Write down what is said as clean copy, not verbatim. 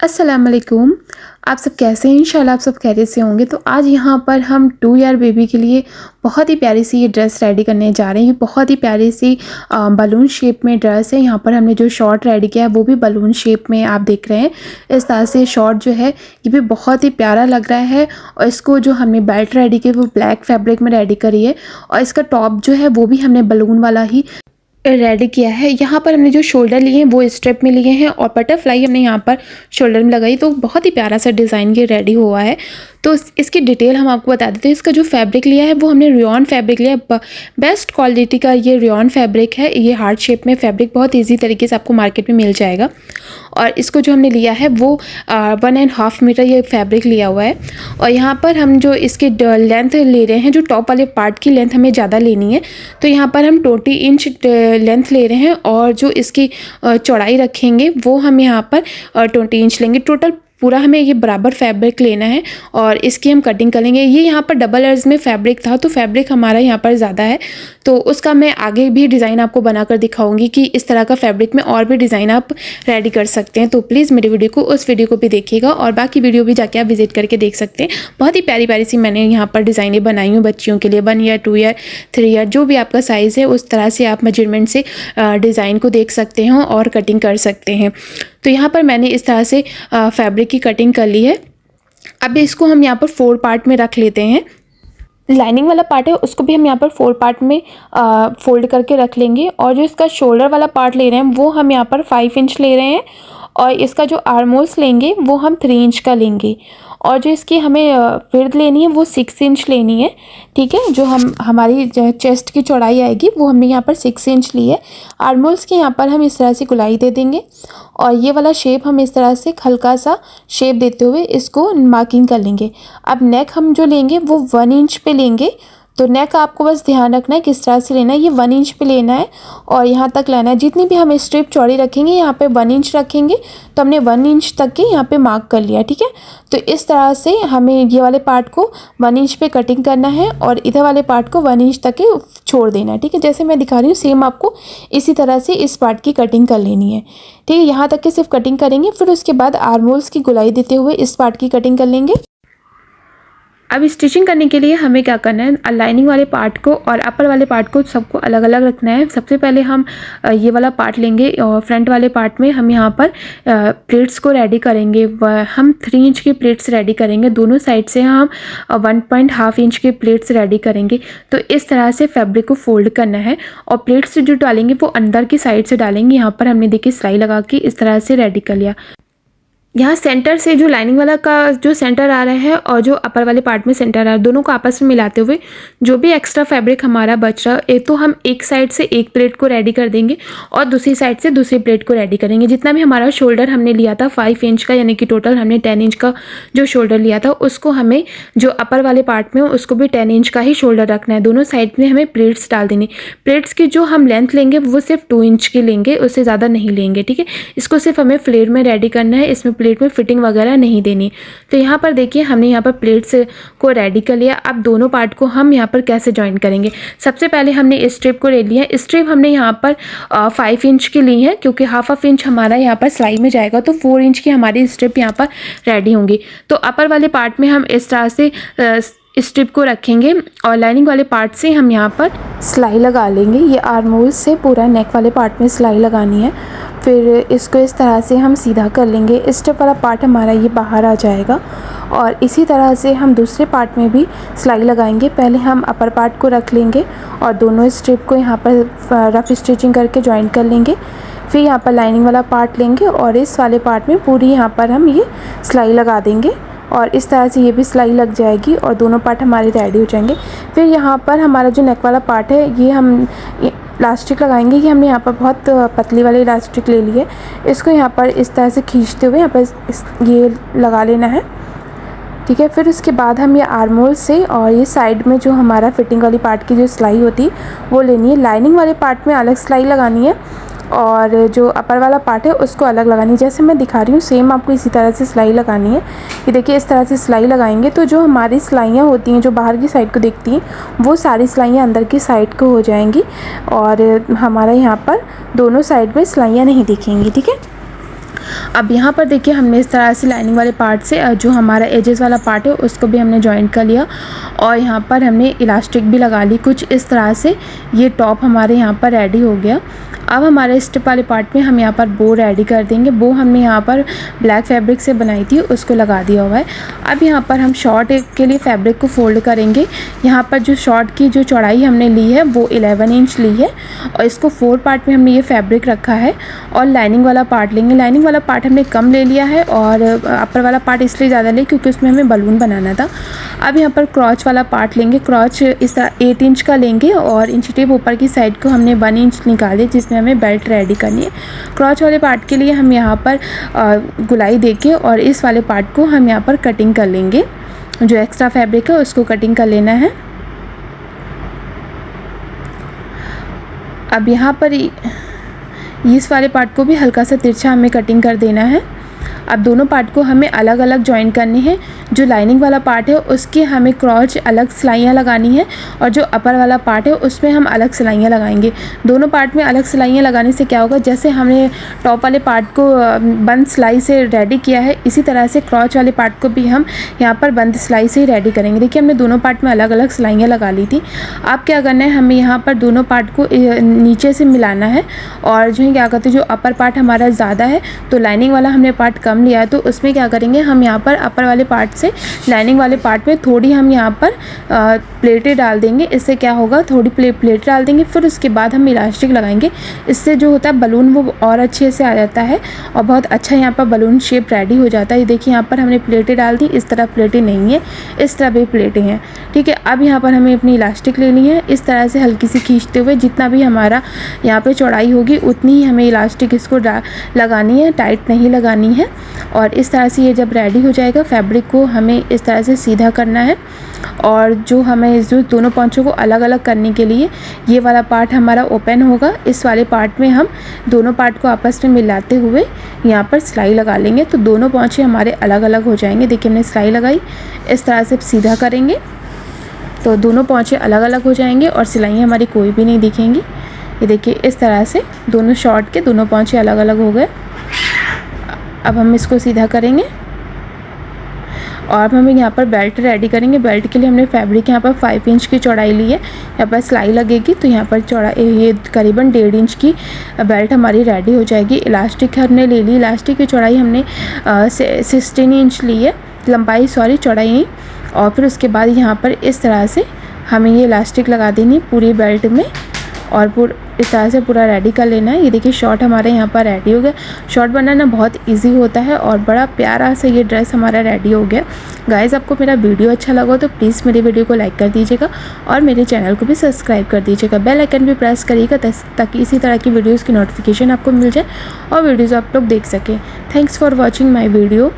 अस्सलाम वालेकुम। आप सब कैसे हैं? इंशाल्लाह आप सब खैरियत से होंगे। तो आज यहाँ पर हम 2 ईयर बेबी के लिए बहुत ही प्यारी सी ये ड्रेस रेडी करने जा रहे हैं। बहुत ही प्यारी सी बलून शेप में ड्रेस है। यहाँ पर हमने जो शॉर्ट रेडी किया है वो भी बलून शेप में आप देख रहे हैं। इस तरह से शॉर्ट जो है ये भी बहुत ही प्यारा लग रहा है। और इसको जो हमने बेल्ट रेडी की वो ब्लैक फैब्रिक में रेडी करी है। और इसका टॉप जो है वो भी हमने बलून वाला ही रेडी किया है। यहाँ पर हमने जो शोल्डर लिए हैं वो स्ट्रिप में लिए हैं और बटरफ्लाई हमने यहाँ पर शोल्डर में लगाई। तो बहुत ही प्यारा सा डिज़ाइन ये रेडी हुआ है। तो इसकी डिटेल हम आपको बता देते हैं। इसका जो फैब्रिक लिया है वो हमने रेयॉन फैब्रिक लिया है। बेस्ट क्वालिटी का ये रेयॉन फैब्रिक है। ये हार्ट शेप में फैब्रिक बहुत ईजी तरीके से आपको मार्केट में मिल जाएगा। और इसको जो हमने लिया है वो 1.5 मीटर ये फैब्रिक लिया हुआ है। और यहाँ पर हम जो इसकी लेंथ ले रहे हैं, जो टॉप वाले पार्ट की लेंथ हमें ज़्यादा लेनी है। तो यहाँ पर हम 20 इंच लेंथ ले रहे हैं और जो इसकी चौड़ाई रखेंगे वो हम यहाँ पर 20 इंच लेंगे। टोटल पूरा हमें ये बराबर फैब्रिक लेना है और इसकी हम कटिंग करेंगे। ये यहाँ पर डबल अर्ज में फैब्रिक था तो फैब्रिक हमारा यहाँ पर ज़्यादा है। तो उसका मैं आगे भी डिज़ाइन आपको बनाकर दिखाऊंगी कि इस तरह का फैब्रिक में और भी डिज़ाइन आप रेडी कर सकते हैं। तो प्लीज़ मेरी वीडियो को उस वीडियो को भी देखिएगा और बाकी वीडियो भी जाके आप विजिट करके देख सकते हैं। बहुत ही प्यारी प्यारी सी मैंने यहाँ पर डिज़ाइनें बनाई हूँ बच्चियों के लिए। 1 ईयर 2 ईयर 3 ईयर जो भी आपका साइज़ है उस तरह से आप मेजरमेंट से डिज़ाइन को देख सकते हैं और कटिंग कर सकते हैं। तो यहाँ पर मैंने इस तरह से फैब्रिक की कटिंग कर ली है। अब इसको हम यहाँ पर 4 पार्ट में रख लेते हैं। लाइनिंग वाला पार्ट है उसको भी हम यहाँ पर 4 पार्ट में फोल्ड करके रख लेंगे। और जो इसका शोल्डर वाला पार्ट ले रहे हैं वो हम यहाँ पर 5 इंच ले रहे हैं। और इसका जो आर्म होल्स लेंगे वो हम 3 इंच का लेंगे। और जो इसकी हमें विड्थ लेनी है वो 6 इंच लेनी है। ठीक है, जो हमारी चेस्ट की चौड़ाई आएगी वो हमने यहाँ पर 6 इंच ली है। आर्म होल्स के यहाँ पर हम इस तरह से गुलाई दे देंगे और ये वाला शेप हम इस तरह से हल्का सा शेप देते हुए इसको मार्किंग कर लेंगे। अब नेक हम जो लेंगे वो 1 इंच पे लेंगे। तो नेक आपको बस ध्यान रखना है किस तरह से लेना है। ये 1 इंच पे लेना है और यहाँ तक लेना है। जितनी भी हम स्ट्रिप चौड़ी रखेंगे यहाँ पे 1 इंच रखेंगे तो हमने 1 इंच तक के यहाँ पे मार्क कर लिया। ठीक है, तो इस तरह से हमें ये वाले पार्ट को 1 इंच पे कटिंग करना है और इधर वाले पार्ट को 1 इंच तक के छोड़ देना है। ठीक है, जैसे मैं दिखा रही हूँ सेम आपको इसी तरह से इस पार्ट की कटिंग कर लेनी है। ठीक है, यहाँ तक के सिर्फ कटिंग करेंगे। फिर उसके बाद आर्म होल्स की गुलाई देते हुए इस पार्ट की कटिंग कर लेंगे। अब स्टिचिंग करने के लिए हमें क्या करना है, लाइनिंग वाले पार्ट को और अपर वाले पार्ट को सबको अलग अलग रखना है। सबसे पहले हम ये वाला पार्ट लेंगे और फ्रंट वाले पार्ट में हम यहाँ पर प्लेट्स को रेडी करेंगे। हम 3 इंच की प्लेट्स रेडी करेंगे। दोनों साइड से हम 1.5 इंच के प्लेट्स रेडी करेंगे। तो इस तरह से फैब्रिक को फोल्ड करना है और प्लेट्स जो डालेंगे वो अंदर की साइड से डालेंगे। यहाँ पर हमने देखिए सिलाई लगा के इस तरह से रेडी कर लिया। यहाँ सेंटर से जो लाइनिंग वाला का जो सेंटर आ रहा है और जो अपर वाले पार्ट में सेंटर आ रहा है दोनों को आपस में मिलाते हुए जो भी एक्स्ट्रा फैब्रिक हमारा बच रहा है तो हम एक साइड से एक प्लेट को रेडी कर देंगे और दूसरी साइड से दूसरी प्लेट को रेडी करेंगे। जितना भी हमारा शोल्डर हमने लिया था 5 इंच का, यानी कि टोटल हमने 10 इंच का जो शोल्डर लिया था उसको हमें जो अपर वाले पार्ट में उसको भी 10 इंच का ही शोल्डर रखना है। दोनों साइड में हमें प्लेट्स डाल देनी। प्लेट्स की जो हम लेंथ लेंगे वो सिर्फ 2 इंच की लेंगे, उससे ज़्यादा नहीं लेंगे। ठीक है, इसको सिर्फ हमें फ्लेयर में रेडी करना है। इसमें प्लेट में फिटिंग वगैरह नहीं देनी। तो यहाँ पर देखिए हमने यहाँ पर प्लेट्स को रेडी कर लिया। अब दोनों पार्ट को हम यहाँ पर कैसे ज्वाइन करेंगे। सबसे पहले हमने स्ट्रिप को ले लिया। स्ट्रिप हमने यहाँ पर 5 इंच की ली है क्योंकि हाफ इंच हमारा यहाँ पर सिलाई में जाएगा तो 4 इंच की हमारी स्ट्रिप यहाँ पर रेडी होंगी। तो अपर वाले पार्ट में हम इस तरह से स्ट्रिप को रखेंगे और लाइनिंग वाले पार्ट से हम यहाँ पर सिलाई लगा लेंगे। ये आर्म होल से पूरा नेक वाले पार्ट में सिलाई लगानी है। फिर इसको इस तरह से हम सीधा कर लेंगे। स्ट्रिप वाला पार्ट हमारा ये बाहर आ जाएगा और इसी तरह से हम दूसरे पार्ट में भी सिलाई लगाएंगे। पहले हम अपर पार्ट को रख लेंगे और दोनों स्ट्रिप को यहाँ पर रफ स्टिचिंग करके ज्वाइन कर लेंगे। फिर यहाँ पर लाइनिंग वाला पार्ट लेंगे और इस वाले पार्ट में पूरी यहाँ पर हम ये सिलाई लगा देंगे और इस तरह से ये भी सिलाई लग जाएगी और दोनों पार्ट हमारे रेडी हो जाएंगे। फिर यहाँ पर हमारा जो नेक वाला पार्ट है ये हम इलास्टिक लगाएंगे। ये हमने यहाँ पर बहुत पतली वाली इलास्टिक ले ली है। इसको यहाँ पर इस तरह से खींचते हुए यहाँ पर ये लगा लेना है। ठीक है, फिर उसके बाद हम ये आर्म होल से और ये साइड में जो हमारा फिटिंग वाली पार्ट की जो सिलाई होती है वो लेनी है। लाइनिंग वाले पार्ट में अलग सिलाई लगानी है और जो अपर वाला पार्ट है उसको अलग लगानी है। जैसे मैं दिखा रही हूँ सेम आपको इसी तरह से सिलाई लगानी है। ये देखिए इस तरह से सिलाई लगाएंगे तो जो हमारी सिलाइयाँ होती हैं जो बाहर की साइड को दिखती हैं वो सारी सिलाइयाँ अंदर की साइड को हो जाएंगी और हमारा यहाँ पर दोनों साइड में सिलाइयाँ नहीं दिखेंगी। ठीक है, अब यहाँ पर देखिए हमने इस तरह से लाइनिंग वाले पार्ट से जो हमारा एजेस वाला पार्ट है उसको भी हमने जॉइंट कर लिया और यहाँ पर हमने इलास्टिक भी लगा ली कुछ इस तरह से। ये टॉप हमारे यहाँ पर रेडी हो गया। अब हमारे स्टिप वाले पार्ट में हम यहाँ पर बो रेडी कर देंगे। बो हमने यहाँ पर ब्लैक फैब्रिक से बनाई थी, उसको लगा दिया हुआ है। अब यहाँ पर हम शॉर्ट के लिए फैब्रिक को फोल्ड करेंगे। यहाँ पर जो शॉर्ट की जो चौड़ाई हमने ली है वो 11 इंच ली है और इसको 4 पार्ट में हमने ये फैब्रिक रखा है और लाइनिंग वाला पार्ट लेंगे। लाइनिंग वाला पार्ट हमने कम ले लिया है और अपर वाला पार्ट इसलिए ज़्यादा ले क्योंकि उसमें हमें बलून बनाना था। अब यहाँ पर क्रॉच वाला पार्ट लेंगे। क्रॉच इस तरह 8 इंच का लेंगे और इंच टेप ऊपर की साइड को हमने 1 इंच निकाले जिसमें हमें बेल्ट रेडी करनी है। क्रॉच वाले पार्ट के लिए हम यहाँ पर गुलाई देके और इस वाले पार्ट को हम यहाँ पर कटिंग कर लेंगे। जो एक्स्ट्रा फैब्रिक है उसको कटिंग कर लेना है। अब यहाँ पर इस वाले पार्ट को भी हल्का सा तिरछा हमें कटिंग कर देना है। अब दोनों पार्ट को हमें अलग अलग जॉइन करनी है। जो लाइनिंग वाला पार्ट है उसके हमें क्रॉच अलग सिलाइयाँ लगानी है और जो अपर वाला पार्ट है उसमें हम अलग सिलाइयाँ लगाएंगे। दोनों पार्ट में अलग सिलाइयाँ लगाने से क्या होगा, जैसे हमने टॉप वाले पार्ट को बंद सिलाई से रेडी किया है इसी तरह से क्रॉच वाले पार्ट को भी हम यहाँ पर बंद सिलाई से ही रेडी करेंगे। देखिए हमने दोनों पार्ट में अलग अलग सिलाइयाँ लगा ली थी। अब क्या करना है, हमें यहाँ पर दोनों पार्ट को नीचे से मिलाना है और जो है क्या कहते हैं, जो अपर पार्ट हमारा ज़्यादा है तो लाइनिंग वाला हमने पार्ट कम लिया है तो उसमें क्या करेंगे, हम यहाँ पर अपर वाले पार्ट से लाइनिंग वाले पार्ट में थोड़ी हम यहाँ पर प्लेटें डाल देंगे। इससे क्या होगा, थोड़ी प्लेटें डाल देंगे फिर उसके बाद हम इलास्टिक लगाएंगे। इससे जो होता है बलून वो और अच्छे से आ जाता है और बहुत अच्छा यहाँ पर बलून शेप रेडी हो जाता है। ये देखिए यहाँ पर हमने प्लेटें डाल दी, इस तरह प्लेटें नहीं है, इस तरह भी प्लेटें हैं। ठीक है, अब यहाँ पर हमें अपनी इलास्टिक लेनी है। इस तरह से हल्की सी खींचते हुए जितना भी हमारा यहाँ पर चौड़ाई होगी उतनी ही हमें इलास्टिक इसको लगानी है, टाइट नहीं लगानी है। और इस तरह से ये जब रेडी हो जाएगा फैब्रिक को हमें इस तरह से सीधा करना है और जो हमें जो दोनों पॉंचों को अलग अलग करने के लिए ये वाला पार्ट हमारा ओपन होगा। इस वाले पार्ट में हम दोनों पार्ट को आपस में मिलाते हुए यहाँ पर सिलाई लगा लेंगे तो दोनों पॉंचे हमारे अलग अलग हो जाएंगे। देखिए हमने सिलाई लगाई, इस तरह से सीधा करेंगे तो दोनों पॉंचे अलग अलग हो जाएंगे और सिलाइयाँ हमारी कोई भी नहीं दिखेंगी। ये देखिए इस तरह से दोनों शॉर्ट के दोनों पॉंचे अलग अलग हो गए। अब हम इसको सीधा करेंगे और अब हम यहाँ पर बेल्ट रेडी करेंगे। बेल्ट के लिए हमने फैब्रिक यहाँ पर 5 इंच की चौड़ाई ली है। यहाँ पर सिलाई लगेगी तो यहाँ पर चौड़ाई ये करीबन 1.5 इंच की बेल्ट हमारी रेडी हो जाएगी। इलास्टिक हमने ले ली, इलास्टिक की चौड़ाई हमने 16 इंच ली है, लंबाई चौड़ाई नहीं। और फिर उसके बाद यहाँ पर इस तरह से हमें ये इलास्टिक लगा देनी पूरी बेल्ट में और इस तरह से पूरा रेडी कर लेना है। ये देखिए शॉर्ट हमारे यहाँ पर रेडी हो गया। शॉर्ट बनाना बहुत इजी होता है और बड़ा प्यारा सा ये ड्रेस हमारा रेडी हो गया। गाइज़ आपको मेरा वीडियो अच्छा लगा तो प्लीज़ मेरे वीडियो को लाइक कर दीजिएगा और मेरे चैनल को भी सब्सक्राइब कर दीजिएगा। बेल आइकन भी प्रेस करिएगा ताकि इसी तरह की वीडियोज़ की नोटिफिकेशन आपको मिल जाए और वीडियोज़ आप लोग देख सकें। Thanks for watching my video.